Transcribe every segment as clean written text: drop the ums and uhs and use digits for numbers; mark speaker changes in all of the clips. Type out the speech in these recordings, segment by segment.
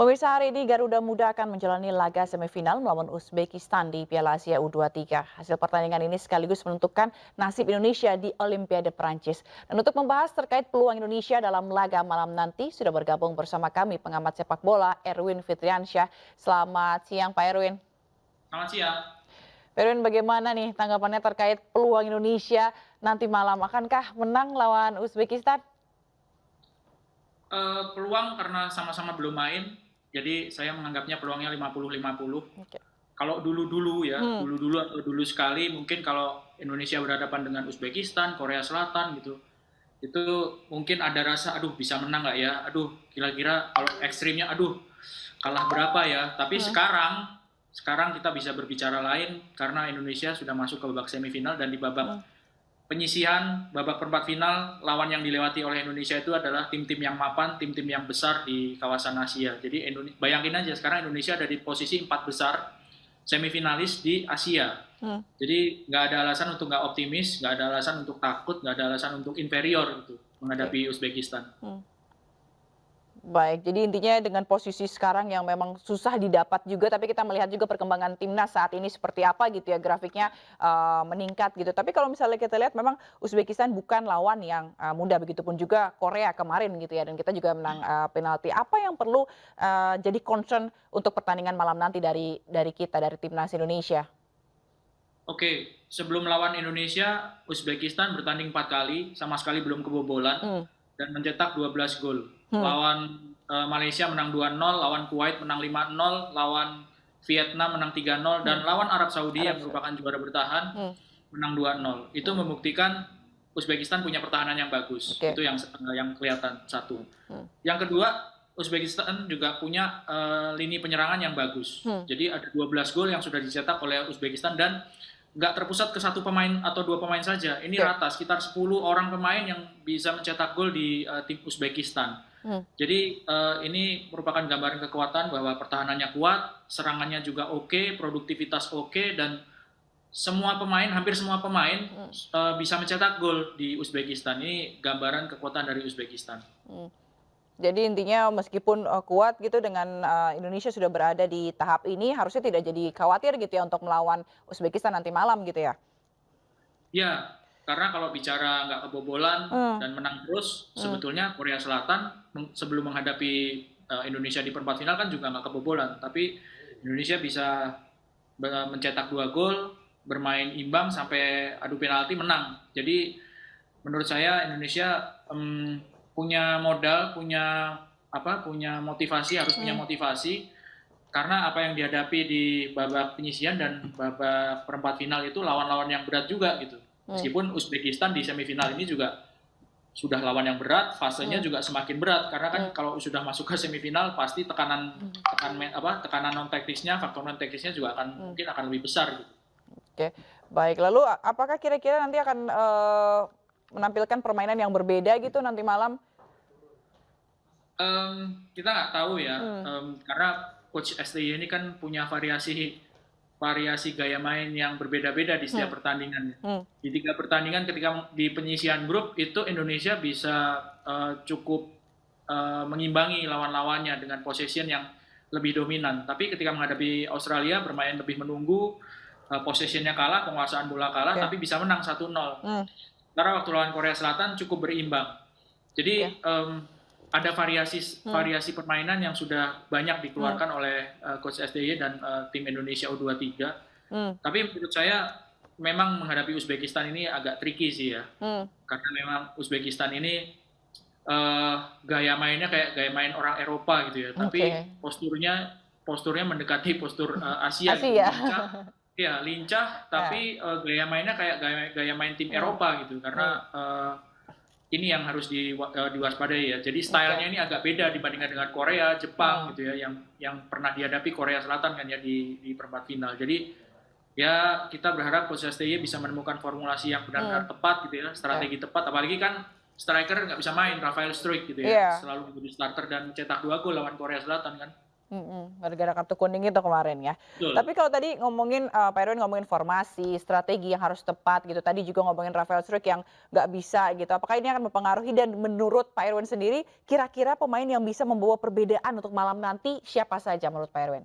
Speaker 1: Pemirsa, hari ini Garuda Muda akan menjalani laga semifinal melawan Uzbekistan di Piala Asia U23. Hasil pertandingan ini sekaligus menentukan nasib Indonesia di Olimpiade Perancis. Dan untuk membahas terkait peluang Indonesia dalam laga malam nanti, sudah bergabung bersama kami pengamat sepak bola Erwin Fitriansyah. Selamat siang Pak Erwin.
Speaker 2: Selamat siang.
Speaker 1: Pak Erwin, bagaimana nih tanggapannya terkait peluang Indonesia nanti malam? Akankah menang lawan Uzbekistan?
Speaker 2: Peluang karena sama-sama belum main, jadi saya menganggapnya peluangnya 50-50.
Speaker 1: Oke.
Speaker 2: Kalau dulu-dulu ya,
Speaker 1: Hmm.
Speaker 2: dulu-dulu atau dulu sekali mungkin kalau Indonesia berhadapan dengan Uzbekistan, Korea Selatan gitu, itu mungkin ada rasa, aduh bisa menang nggak ya, aduh kira-kira kalau ekstrimnya, aduh kalah berapa ya. Tapi sekarang kita bisa berbicara lain karena Indonesia sudah masuk ke babak semifinal dan di babak penyisihan babak perempat final, lawan yang dilewati oleh Indonesia itu adalah tim-tim yang mapan, tim-tim yang besar di kawasan Asia. Jadi bayangin aja sekarang Indonesia ada di posisi 4 besar semifinalis di Asia. Jadi nggak ada alasan untuk nggak optimis, nggak ada alasan untuk takut, nggak ada alasan untuk inferior gitu menghadapi Uzbekistan.
Speaker 1: Baik, jadi intinya dengan posisi sekarang yang memang susah didapat juga, tapi kita melihat juga perkembangan timnas saat ini seperti apa gitu ya, grafiknya meningkat gitu. Tapi kalau misalnya kita lihat memang Uzbekistan bukan lawan yang mudah, begitupun juga Korea kemarin gitu ya, dan kita juga menang penalti. Apa yang perlu jadi concern untuk pertandingan malam nanti dari kita, dari timnas Indonesia?
Speaker 2: Oke, sebelum lawan Indonesia, Uzbekistan bertanding 4 kali, sama sekali belum kebobolan dan mencetak 12 gol. Lawan Malaysia menang 2-0, lawan Kuwait menang 5-0, lawan Vietnam menang 3-0 dan lawan Arab Saudi yang merupakan juara bertahan menang 2-0. Itu membuktikan Uzbekistan punya pertahanan yang bagus.
Speaker 1: Oke.
Speaker 2: Itu yang kelihatan satu. Yang kedua, Uzbekistan juga punya lini penyerangan yang bagus. Jadi ada 12 gol yang sudah dicetak oleh Uzbekistan dan nggak terpusat ke satu pemain atau dua pemain saja. Ini rata, sekitar 10 orang pemain yang bisa mencetak gol di tim Uzbekistan. Jadi ini merupakan gambaran kekuatan bahwa pertahanannya kuat, serangannya juga oke, produktivitas oke, dan hampir semua pemain bisa mencetak gol di Uzbekistan. Ini gambaran kekuatan dari Uzbekistan.
Speaker 1: Jadi intinya meskipun kuat gitu dengan Indonesia sudah berada di tahap ini, harusnya tidak jadi khawatir gitu ya untuk melawan Uzbekistan nanti malam gitu ya?
Speaker 2: Ya, karena kalau bicara nggak kebobolan dan menang terus, sebetulnya Korea Selatan sebelum menghadapi Indonesia di perempat final kan juga nggak kebobolan. Tapi Indonesia bisa mencetak 2 gol, bermain imbang sampai adu penalti menang. Jadi menurut saya Indonesia punya modal, punya motivasi, harus punya motivasi karena apa yang dihadapi di babak penyisihan dan babak perempat final itu lawan-lawan yang berat juga gitu. Meskipun Uzbekistan di semifinal ini juga sudah lawan yang berat, fasenya juga semakin berat karena kan kalau sudah masuk ke semifinal pasti tekanan non teknisnya, faktor non teknisnya juga mungkin akan lebih besar gitu.
Speaker 1: Oke, baik. Lalu apakah kira-kira nanti akan menampilkan permainan yang berbeda gitu nanti malam?
Speaker 2: Kita nggak tahu ya, karena Coach STY ini kan punya variasi gaya main yang berbeda-beda di setiap pertandingan. Di 3 pertandingan ketika di penyisihan grup itu Indonesia bisa cukup mengimbangi lawan-lawannya dengan possession yang lebih dominan. Tapi ketika menghadapi Australia bermain lebih menunggu, possessionnya kalah, penguasaan bola kalah, tapi bisa menang 1-0. Karena waktu lawan Korea Selatan cukup berimbang. Jadi ada variasi permainan yang sudah banyak dikeluarkan oleh Coach STY dan tim Indonesia U23. Tapi menurut saya memang menghadapi Uzbekistan ini agak tricky sih ya. Karena memang Uzbekistan ini gaya mainnya kayak gaya main orang Eropa gitu ya. Tapi posturnya mendekati postur Asia. Gitu. Lincah, tapi gaya mainnya kayak gaya main tim Eropa gitu. Karena ini yang harus diwaspadai ya. Jadi stylenya ini agak beda dibandingkan dengan Korea, Jepang gitu ya, yang pernah dihadapi Korea Selatan kan ya di perempat final. Jadi ya kita berharap Coach STY bisa menemukan formulasi yang benar-benar tepat gitu ya, strategi tepat. Apalagi kan striker nggak bisa main, Rafael Struijk gitu ya, selalu menjadi starter dan cetak 2 gol lawan Korea Selatan kan.
Speaker 1: Gara-gara kartu kuning itu kemarin ya.
Speaker 2: Betul.
Speaker 1: Tapi kalau tadi ngomongin, Pak Irwan ngomongin formasi, strategi yang harus tepat gitu, tadi juga ngomongin Rafael Struijk yang nggak bisa gitu, apakah ini akan mempengaruhi dan menurut Pak Irwan sendiri, kira-kira pemain yang bisa membawa perbedaan untuk malam nanti siapa saja menurut Pak Irwan?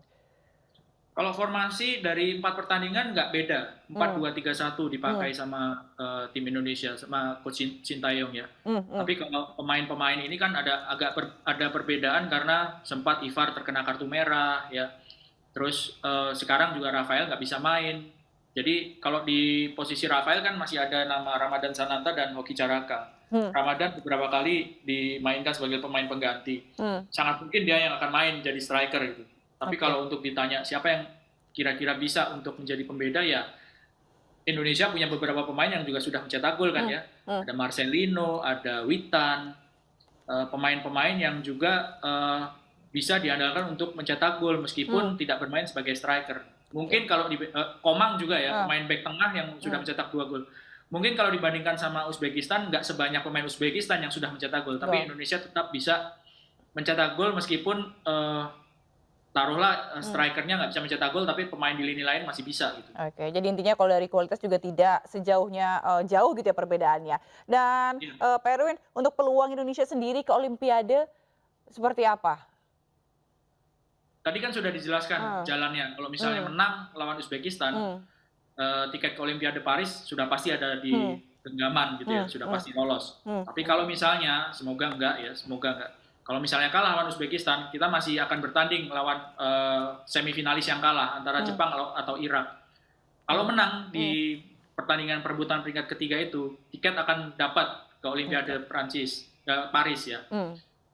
Speaker 2: Kalau formasi dari 4 pertandingan nggak beda, 4-2-3-1 dipakai
Speaker 1: Hmm.
Speaker 2: sama tim Indonesia, sama Coach Sintayong ya.
Speaker 1: Hmm.
Speaker 2: Tapi kalau pemain-pemain ini kan ada perbedaan karena sempat Ivar terkena kartu merah ya. Terus sekarang juga Rafael nggak bisa main. Jadi kalau di posisi Rafael kan masih ada nama Ramadan Sananta dan Hoki Caraka. Ramadan beberapa kali dimainkan sebagai pemain pengganti. Sangat mungkin dia yang akan main jadi striker gitu. Tapi
Speaker 1: Oke.
Speaker 2: kalau untuk ditanya siapa yang kira-kira bisa untuk menjadi pembeda ya Indonesia punya beberapa pemain yang juga sudah mencetak gol kan ya. Ada Marcelino, ada Witan, pemain-pemain yang juga bisa diandalkan untuk mencetak gol meskipun tidak bermain sebagai striker. Mungkin kalau di Komang juga ya, pemain back tengah yang sudah mencetak 2 gol. Mungkin kalau dibandingkan sama Uzbekistan nggak sebanyak pemain Uzbekistan yang sudah mencetak gol, tapi Indonesia tetap bisa mencetak gol meskipun taruhlah strikernya nggak bisa mencetak gol, tapi pemain di lini lain masih bisa gitu.
Speaker 1: Oke, jadi intinya kalau dari kualitas juga tidak sejauhnya jauh gitu ya perbedaannya. Dan
Speaker 2: Iya.
Speaker 1: Pak Erwin, untuk peluang Indonesia sendiri ke Olimpiade seperti apa?
Speaker 2: Tadi kan sudah dijelaskan jalannya. Kalau misalnya menang lawan Uzbekistan, tiket ke Olimpiade Paris sudah pasti ada di genggaman gitu ya, sudah pasti lolos. Tapi kalau misalnya, semoga enggak ya, semoga enggak. Kalau misalnya kalah lawan Uzbekistan, kita masih akan bertanding lawan semifinalis yang kalah antara Jepang atau Irak. Kalau menang di pertandingan perebutan peringkat ketiga itu, tiket akan dapat ke Olimpiade Paris ya.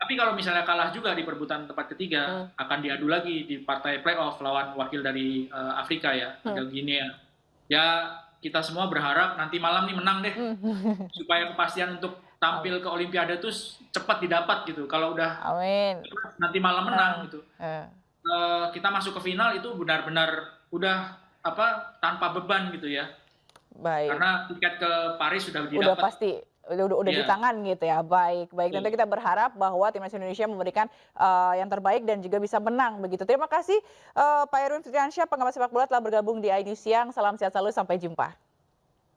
Speaker 2: Tapi kalau misalnya kalah juga di perebutan tempat ketiga, akan diadu lagi di partai playoff lawan wakil dari Afrika ya, ada Guinea. Ya kita semua berharap nanti malam nih menang deh, supaya kepastian untuk tampil ke Olimpiade tuh cepat didapat gitu. Kalau udah
Speaker 1: Amin.
Speaker 2: nanti malam menang gitu, kita masuk ke final itu benar-benar udah tanpa beban gitu ya.
Speaker 1: Baik.
Speaker 2: Karena tiket ke Paris sudah
Speaker 1: Udah
Speaker 2: didapat.
Speaker 1: pasti, udah di tangan gitu ya. Baik, baik. Nanti kita berharap bahwa timnas Indonesia memberikan yang terbaik dan juga bisa menang begitu. Terima kasih Pak Erwin Fitriansyah, pengamat sepak bola telah bergabung di iNews Siang. Salam sehat selalu, sampai jumpa.